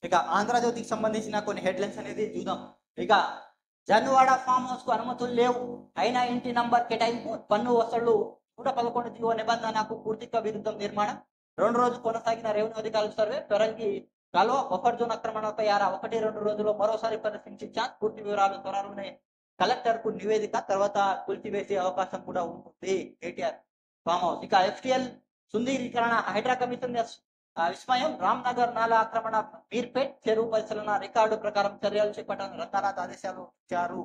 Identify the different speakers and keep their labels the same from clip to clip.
Speaker 1: ఇక ఆంధ్రజ్యోతికి సంబంధించిన కొన్ని హెడ్లైన్స్ అనేది చూద్దాం. ఇక జన్వాడ ఫామ్ హౌస్ కు అనుమతులు లేవు, అయినా ఇంటి నంబర్ కేటాయింపు, పన్ను వసూళ్లు 111 జీవో నిబంధనకు పూర్తిగా విరుద్ధం. నిర్మాణం 2 రోజులు కొనసాగిన రెవెన్యూ అధికారుల సర్వే. పెరంగి కాలువ బఫర్ జోన్ ఆక్రమణపై 1-2 రోజుల్లో మరోసారి పరిశీలించారు. పూర్తి వివరాలు త్వరలోనే కలెక్టర్ కు నివేదిక, తర్వాత కూల్చివేసే అవకాశం కూడా ఉంటుంది. KTR farm house. ఇక ఎఫ్టీఎల్ సుందరీకరణ, హైడ్రా కమిషన్ విస్మయం, రామ్నగర్ నాలా ఆక్రమణ, మీర్పేట్ చెరువు పరిశీలన, రికార్డు ప్రకారం చర్యలు చేపట్టాలని రంగానాథ్ ఆదేశాలు ఇచ్చారు.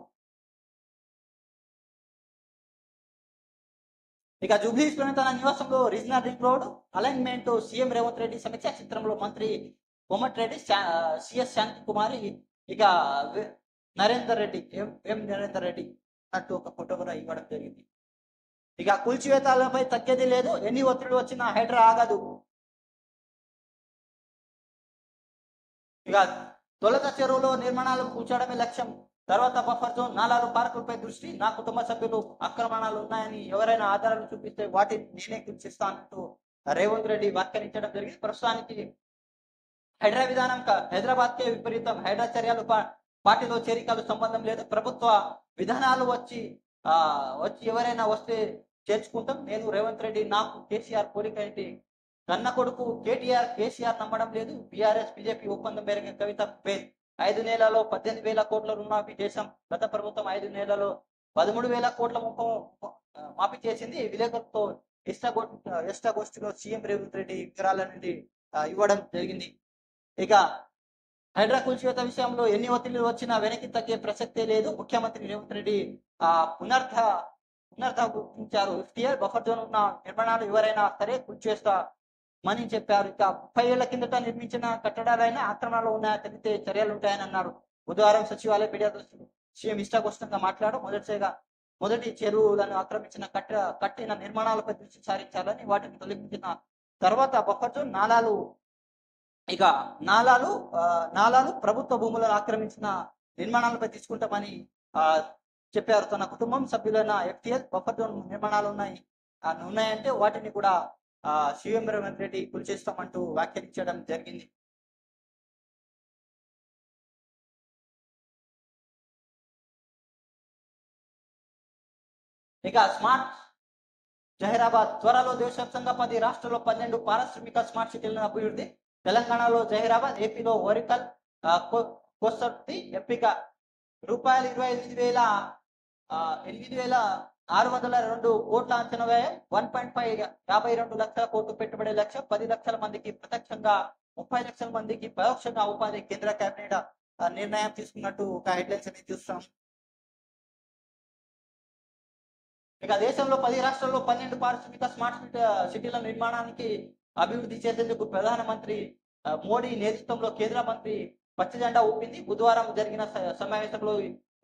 Speaker 1: ఇక జూబ్లీస్ లోని తన నివాసంలో regional ring road alignment CM Revanth Reddy సమీక్ష. చిత్రంలో మంత్రి కోమటిరెడ్డి, సిఎస్ శాంతి కుమారి, ఇక నరేందర్ రెడ్డి, ఎం నరేందర్ రెడ్డి అన్నట్టు ఒక ఫోటో కూడా ఇవ్వడం జరిగింది. ఇక కూల్చివేతలపై తగ్గేది లేదు, ఎన్ని ఒత్తిడి వచ్చినా హైడ్రా ఆగదు. ఇక తొలత చెరువులో నిర్మాణాలు కూర్చోవడమే లక్ష్యం, తర్వాత బఫర్ జోన్, నాలాలు, పార్కులపై దృష్టి. నా కుటుంబ సభ్యులు ఆక్రమణాలు ఉన్నాయని ఎవరైనా ఆధారాలు చూపిస్తే వాటిని నేనే కూల్చిస్తానంటూ రేవంత్ రెడ్డి వ్యాఖ్యానించడం జరిగింది. ప్రస్తుతానికి హైడ్రా విధానం హైదరాబాద్ కే విపరీతం, హైడ్రా చర్యలు పార్టీలో చేరికలు సంబంధం లేదు, ప్రభుత్వ విధానాలు వచ్చి ఎవరైనా వస్తే చేర్చుకుంటాం. నేను రేవంత్ రెడ్డి, నాకు కేసీఆర్ కోరిక ఏంటి, కన్న కొడుకు కేసీఆర్ నమ్మడం లేదు. బీఆర్ఎస్ బీజేపీ ఒప్పందం మేరకు కవిత పేరు. 5 నెలల్లో 18,000 కోట్ల రుణమాఫీ చేశాం. గత ప్రభుత్వం 5 నెలల్లో 13,000 కోట్ల మాఫీ చేసింది. విలేకరులతో ఇష్టగోష్ఠిలో సీఎం రేవంత్ రెడ్డి వివరాలనేది ఇవ్వడం జరిగింది. ఇక హైడ్రా కూల్చివేత విషయంలో ఎన్ని ఒత్తిళ్లు వచ్చినా వెనక్కి తగ్గే ప్రసక్తే లేదు. ముఖ్యమంత్రి రేవంత్ రెడ్డి పునరుద్ధరించారు. ఎఫ్టీఎల్ బఫర్ జోన్ ఉన్న నిర్మాణాలు ఎవరైనా సరే కూల్చేస్తామని చెప్పారు. ఇక 30 ఏళ్ల కిందట నిర్మించిన కట్టడాలైనా ఆక్రమణలో ఉన్నాయని తెలిస్తే చర్యలు ఉంటాయని అన్నారు. బుధవారం సచివాలయ మీడియాతో సీఎం ఇష్టాగోష్ఠంగా మాట్లాడు. మొదటి చెరువులను ఆక్రమించిన కట్టిన నిర్మాణాలపై దృష్టి సారించాలని, వాటిని తొలగించిన తర్వాత బఫర్ జోన్, నాలాలు ప్రభుత్వ భూములను ఆక్రమించిన నిర్మాణాలపై తీసుకుంటామని చెప్పారు. తన కుటుంబం సభ్యులైన ఎఫ్టీఎల్ బఫర్ జోన్ నిర్మాణాలు ఉన్నాయంటే వాటిని కూడా సీఎం రేవంత్ రెడ్డి కూల్చేస్తామంటూ వ్యాఖ్యానించడం జరిగింది. ఇక స్మార్ట్ జహీరాబాద్ త్వరలో దేశవ్యాప్తంగా 10 రాష్ట్రాల్లో 12 పారిశ్రామిక స్మార్ట్ సిటీలను అభివృద్ధి. తెలంగాణలో జహీరాబాద్, ఏపీలో వరికల్, కొసర్తి ఎంపిక. రూపాయలు 28,602 కోట్ల అంచనా వ్యయం, 1.52 లక్షల కోట్లు పెట్టుబడి లక్ష్యం. 10 లక్షల మందికి ప్రత్యక్షంగా, 30 లక్షల మందికి పరోక్షంగా ఉపాధి. కేంద్ర కేబినెట్ నిర్ణయం తీసుకున్నట్టు ఒక హెడ్లైన్స్ అనేది చూస్తాం. ఇక దేశంలో 10 రాష్ట్రాల్లో 12 పారిశ్రామిక స్మార్ట్ సిటీల నిర్మాణానికి అభివృద్ధి చేసేందుకు ప్రధానమంత్రి మోడీ నేతృత్వంలో కేంద్ర మంత్రి పచ్చజెండా ఊపింది. బుధవారం జరిగిన సమావేశంలో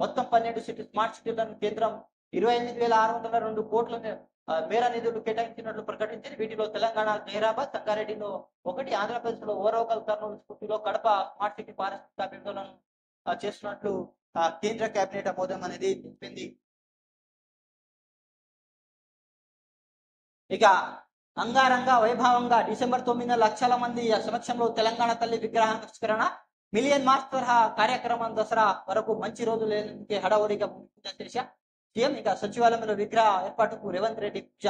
Speaker 1: మొత్తం 12 స్మార్ట్ సిటీలను కేంద్రం 28,602 కోట్ల మేర నిధులు కేటాయించినట్లు ప్రకటించింది. వీటిలో తెలంగాణ జహీరాబాద్, సంగారెడ్డిలో 1, ఆంధ్రప్రదేశ్ లో ఓరవకల్, కర్నూలు, స్ఫూర్తిలో కడప స్మార్ట్ సిటీ పారిశ్రామిక అభివృద్ధులను చేస్తున్నట్లు కేంద్ర కేబినెట్ ఆమోదం అనేది తెలిపింది. ఇక అంగారంగ వైభవంగా డిసెంబర్ 9 లక్షల మంది సమక్షంలో తెలంగాణ తల్లి విగ్రహావిష్కరణ. మిలియన్ మార్చ్ తరహా కార్యక్రమం దసరా వరకు మంచి రోజు లేనందుకే హడావుడిగా చేశా సీఎం. ఇక సచివాలయంలో విగ్రహ ఏర్పాటుకు రేవంత్ రెడ్డి పూజ.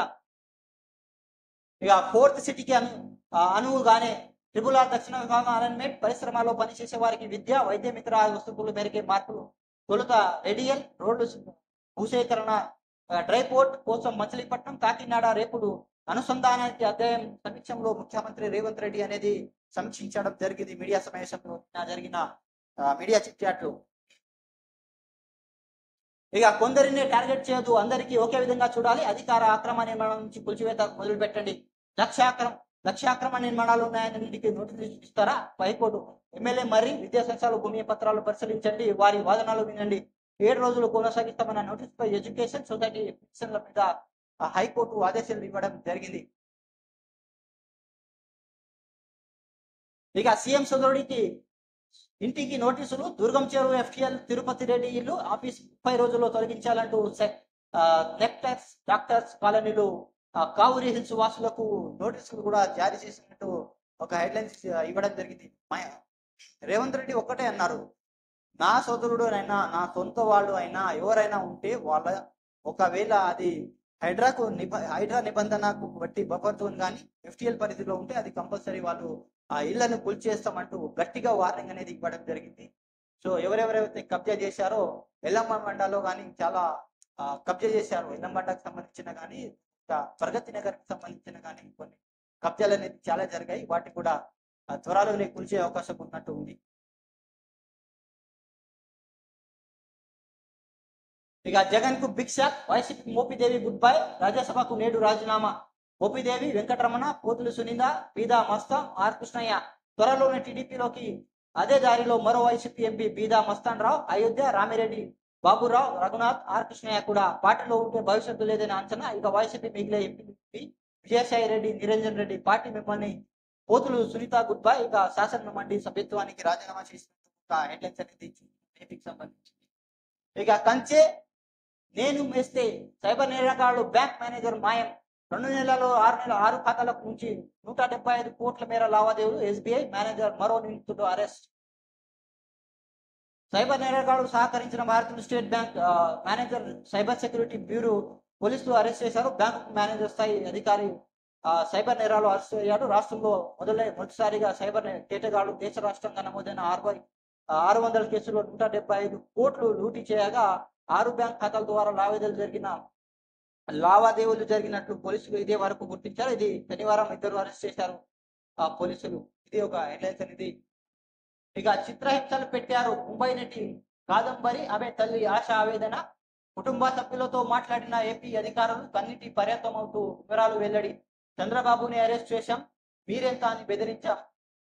Speaker 1: ఇక 4th సిటీకి అనువుగానే RRR దక్షిణ విభాగం అలైన్మెంట్, పరిశ్రమలో పనిచేసే వారికి విద్య, వైద్య మిత్ర వస్తువుల మేరకే మార్పులు. తొలుత రేడియల్ రోడ్డు భూసేకరణ, డ్రై పోర్ట్ కోసం మచిలీపట్నం, కాకినాడ రేపుడు అనుసంధానానికి అధ్యాయం సమీక్షంలో ముఖ్యమంత్రి రేవంత్ రెడ్డి అనేది సమీక్షించడం జరిగింది. మీడియా సమావేశంలో జరిగిన మీడియా చిట్చాట్లు. ఇక కొందరిని టార్గెట్ చేయదు, అందరికీ ఒకే విధంగా చూడాలి. అధికార అక్రమ నిర్మాణం నుంచి కూల్చివేత మొదలు పెట్టండి. లక్ష్యాక్రమ నిర్మాణాలు ఉన్నాయని నోటీసు ఇస్తారా? హైకోర్టు. ఎమ్మెల్యే మరి విద్యాసంస్థలు భూమి పత్రాలు పరిశీలించండి, వారి వాదనలు వినండి. 7 రోజులు కొనసాగిస్తామన్న నోటీసుపై ఎడ్యుకేషన్ సొసైటీ పిటిషన్ల మీద హైకోర్టు ఆదేశాలు ఇవ్వడం జరిగింది. ఇక సీఎం సోదరుడికి ఇంటికి నోటీసులు. దుర్గం చెరువు ఎఫ్టీఎల్ తిరుపతి రెడ్డి ఇల్లు ఆఫీస్ 30 రోజుల్లో తొలగించాలంటూ నెక్టర్స్ డాక్టర్స్ కాలనీలు కావురి హిల్స్ వాసులకు నోటీసులు కూడా జారీ చేసినట్టు ఒక హెడ్లైన్స్ ఇవ్వడం జరిగింది. రేవంత్ రెడ్డి ఒక్కటే అన్నారు, నా సోదరుడు అయినా నా సొంత వాళ్ళు అయినా ఎవరైనా ఉంటే వాళ్ళ ఒకవేళ అది హైడ్రా నిబంధనకు బట్టి బఫర్ జోన్ కానీ ఎఫ్టిఎల్ పరిధిలో ఉంటే అది కంపల్సరీ వాళ్ళు ఆ ఇళ్లను కూల్చేస్తామంటూ గట్టిగా వార్నింగ్ అనేది ఇవ్వడం జరిగింది. సో ఎవరెవరైతే కబ్జా చేశారో ఎల్లమ్మ మండలో కానీ చాలా కబ్జా చేశారు. ఎల్లమ్మండకు సంబంధించిన కానీ ప్రగతి నగర్కి సంబంధించిన కానీ కొన్ని కబ్జాలు అనేది చాలా జరిగాయి. వాటికి కూడా త్వరలోనే కూల్చే అవకాశం ఉన్నట్టు ఉంది. ఇక జగన్ కు big shock, YCP Mopidevi good bye, రాజ్యసభకు నేడు రాజీనామా. మోపిదేవి, వెంకటరమణ, పోతులు సునీంద, బీదా మస్తాన్, ఆర్ కృష్ణయ్య త్వరలోనే టీడీపీలోకి. అదే దారిలో మరో వైసీపీ ఎంపీ బీదా మస్తాన్ రావు, అయోధ్య, రామిరెడ్డి, బాబురావు, రఘునాథ్, ఆర్ కృష్ణయ్య కూడా పార్టీలో ఉంటే భవిష్యత్తు లేదని అంచనా. ఇక వైసీపీ మిగిలిన ఎంపీ విజయసాయి రెడ్డి, నిరంజన్ రెడ్డి పార్టీ మిమ్మల్ని. పోతులు సునీత గుడ్ బై, ఇక శాసన మండలి సభ్యత్వానికి రాజీనామా చేసినట్టు హెడ్లైన్స్ అనేది ఏపీకి సంబంధించి. ఇక కంచె నేను మేస్తే సైబర్ నేరగాళ్లు బ్యాంక్ మేనేజర్ మాయం. 2 నెలలు 6 ఖాతాలకు నుంచి 175 కోట్ల మేర లావాదేవీలు. ఎస్బీఐ మేనేజర్ మరో నిందితుడు అరెస్ట్. సైబర్ నేరగాళ్లు సహకరించిన భారతీయ state bank manager cyber security bureau పోలీసులు అరెస్ట్ చేశారు. బ్యాంకు మేనేజర్ స్థాయి అధికారి సైబర్ నేరాలు అరెస్ట్ అయ్యాడు. రాష్ట్రంలో మొదటిసారిగా సైబర్ కేటగాళ్లు దేశ రాష్ట్రంగా నమోదైన 600 కేసుల్లో 175 కోట్లు లూటీ చేయగా 6 బ్యాంక్ ఖాతాల ద్వారా లావాదేవీలు జరిగినట్లు పోలీసులు ఇదే వరకు గుర్తించారు. ఇది శనివారం 2 అరెస్ట్ చేశారు పోలీసులు. ఇది ఒక హెడ్లైన్స్ అనేది. ఇక చిత్రహింసలు పెట్టారు ముంబై నటి కాదంబరి, ఆమె తల్లి ఆశ ఆవేదన. కుటుంబ సభ్యులతో మాట్లాడిన ఏపీ అధికారులు కన్నిటి పర్యటమవుతూ వివరాలు వెల్లడి. చంద్రబాబుని అరెస్ట్ చేశాం, మీరెంత అని బెదిరించాం.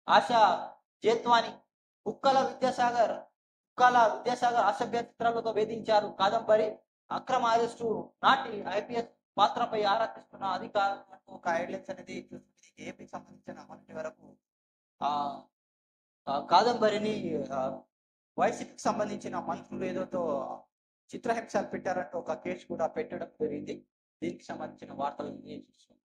Speaker 1: ఆశ జేత్వాని. కుక్కల విద్యాసాగర్ అసభ్య చిత్రాలతో వేధించారు కాదంబరి. అక్రమ అరెస్టు నాటి ఐపీఎస్ పాత్రపై ఆరా తీస్తున్న అధికారులు ఒక హెడ్లైన్స్ అనేది ఏపీకి సంబంధించిన మొన్నటి వరకు కాదంబరిని వైసీపీకి సంబంధించిన మంత్రులు ఏదోతో చిత్రహింసలు పెట్టారంటూ ఒక కేసు కూడా పెట్టడం జరిగింది. దీనికి సంబంధించిన వార్తలు చూస్తున్నాం.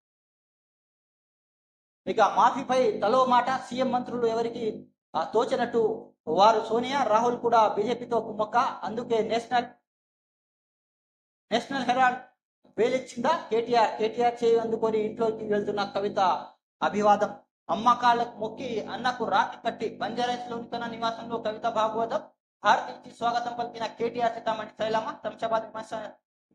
Speaker 1: ఇక మాఫీపై తలో మాట, సీఎం మంత్రులు ఎవరికి తోచినట్టు వారు. సోనియా, రాహుల్ కూడా బీజేపీతో కుమ్మక్క, అందుకే నేషనల్ హెరాల్డ్ వేలిచ్చిందా కేటీఆర్ చేయి అందుకొని ఇంట్లోకి వెళ్తున్న కవిత అభివాదం. అమ్మకాలకు మొక్కి అన్నకు రాఖీ కట్టి బంజారాహిల్స్లోని తన నివాసంలో కవిత భాగవతం హారతి స్వాగతం పలికిన కేటీఆర్, సీతామణి శైలమ్మ. శంషాబాద్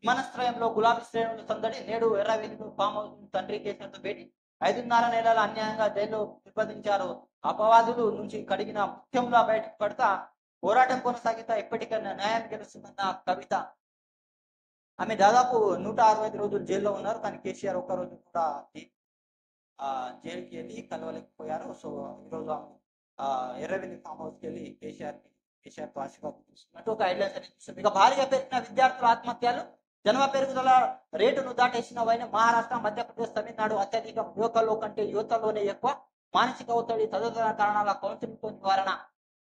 Speaker 1: విమానాశ్రయంలో గులాబీ శ్రేణులు సందడి. నేడు ఎర్రవేలిలో ఫామ్ హౌస్ తండ్రి కేసులతో భేటీ. 5.5 నెలల అన్యాయంగా జైల్లో నిర్బంధించారు. అపవాదులు నుంచి కడిగిన ముఖ్యంగా బయటకు పడతా పోరాటం కొనసాగిత ఎప్పటికైనా న్యాయం గెలుస్తుందన్న కవిత. ఆమె దాదాపు 165 రోజులు జైల్లో ఉన్నారు. కానీ కేసీఆర్ ఒక్కరోజు కూడా జైలుకి వెళ్ళి కలవలేకపోయారు. సో ఈరోజు ఎర్రవెల్లి ఫామ్ హౌస్కి వెళ్ళి కేసీఆర్తో ఆశీర్వాదం తీసుకున్నట్టు ఒక హెడ్లైన్స్ అనేది చూస్తుంది. ఇక భారీగా పెరిగిన విద్యార్థుల ఆత్మహత్యలు, జనాభా పెరుగుదల రేటును దాటేసిన మహారాష్ట్ర, మధ్యప్రదేశ్, తమిళనాడు అత్యధికం. యువకుల్లో కంటే యువతలోనే ఎక్కువ. మానసిక ఒత్తిడి తదితర కారణాల కౌన్సిలింగ్తో నివారణ.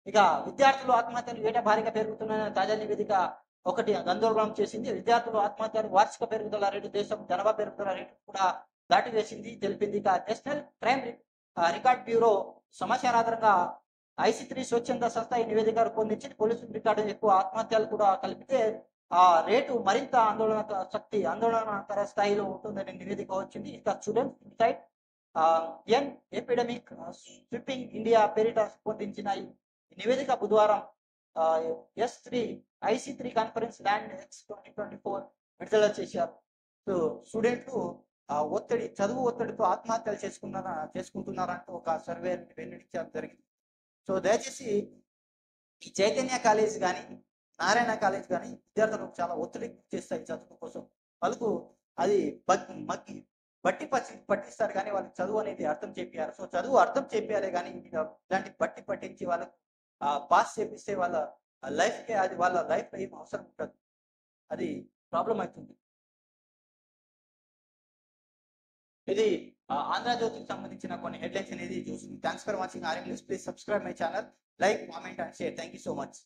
Speaker 1: ఇక విద్యార్థులు ఆత్మహత్యలు ఏటా భారీగా పెరుగుతున్నాయని తాజా నివేదిక ఒకటి గందరగోళం చేసింది. విద్యార్థులు ఆత్మహత్యలు వార్షిక పెరుగుదల రేటు దేశం జనాభా పెరుగుదల రేటు కూడా దాటివేసింది తెలిపింది. ఇక నేషనల్ క్రైమ్ రికార్డ్ బ్యూరో సమాచారం ఆధారంగా IC3 స్వచ్ఛంద సంస్థ ఈ నివేదిక రూపొందించింది. పోలీసులు రికార్డు ఎక్కువ ఆత్మహత్యలు కూడా కలిపితే ఆ రేటు మరింత ఆందోళనకర స్థాయిలో ఉంటుందని నివేదిక వచ్చింది. ఇక students insight epidemic sweeping India పేరిట రూపొందించిన ఈ నివేదిక బుధవారం IC3 కాన్ఫరెన్స్ ల్యాండ్ ఎక్స్ 2024 విడుదల చేశారు. సో స్టూడెంట్లు చదువు ఒత్తిడితో ఆత్మహత్యలు చేసుకుంటున్నారంటూ ఒక సర్వే వెల్లడించడం జరిగింది. సో దయచేసి ఈ చైతన్య కాలేజ్ కానీ నారాయణ కాలేజ్ కానీ విద్యార్థులకు చాలా ఒత్తిడి చేస్తాయి చదువు కోసం. వాళ్ళకు అది బట్టి పట్టిస్తారు కానీ వాళ్ళకి చదువు అనేది అర్థం చేపియారు. సో చదువు అర్థం చేపియాలి కానీ ఇలాంటి బట్టి పట్టించి వాళ్ళకు పాస్ చేపిస్తే వాళ్ళ లైఫ్కే అది వాళ్ళ లైఫ్ ఏం అవసరం ఉంటుంది, అది ప్రాబ్లం అవుతుంది. ఇది ఆంధ్రజ్యోతికి సంబంధించిన కొన్ని హెడ్లైన్స్ అనేది చూసింది. Thanks for watching RM news. Please subscribe my channel, like, comment and share. Thank you so much.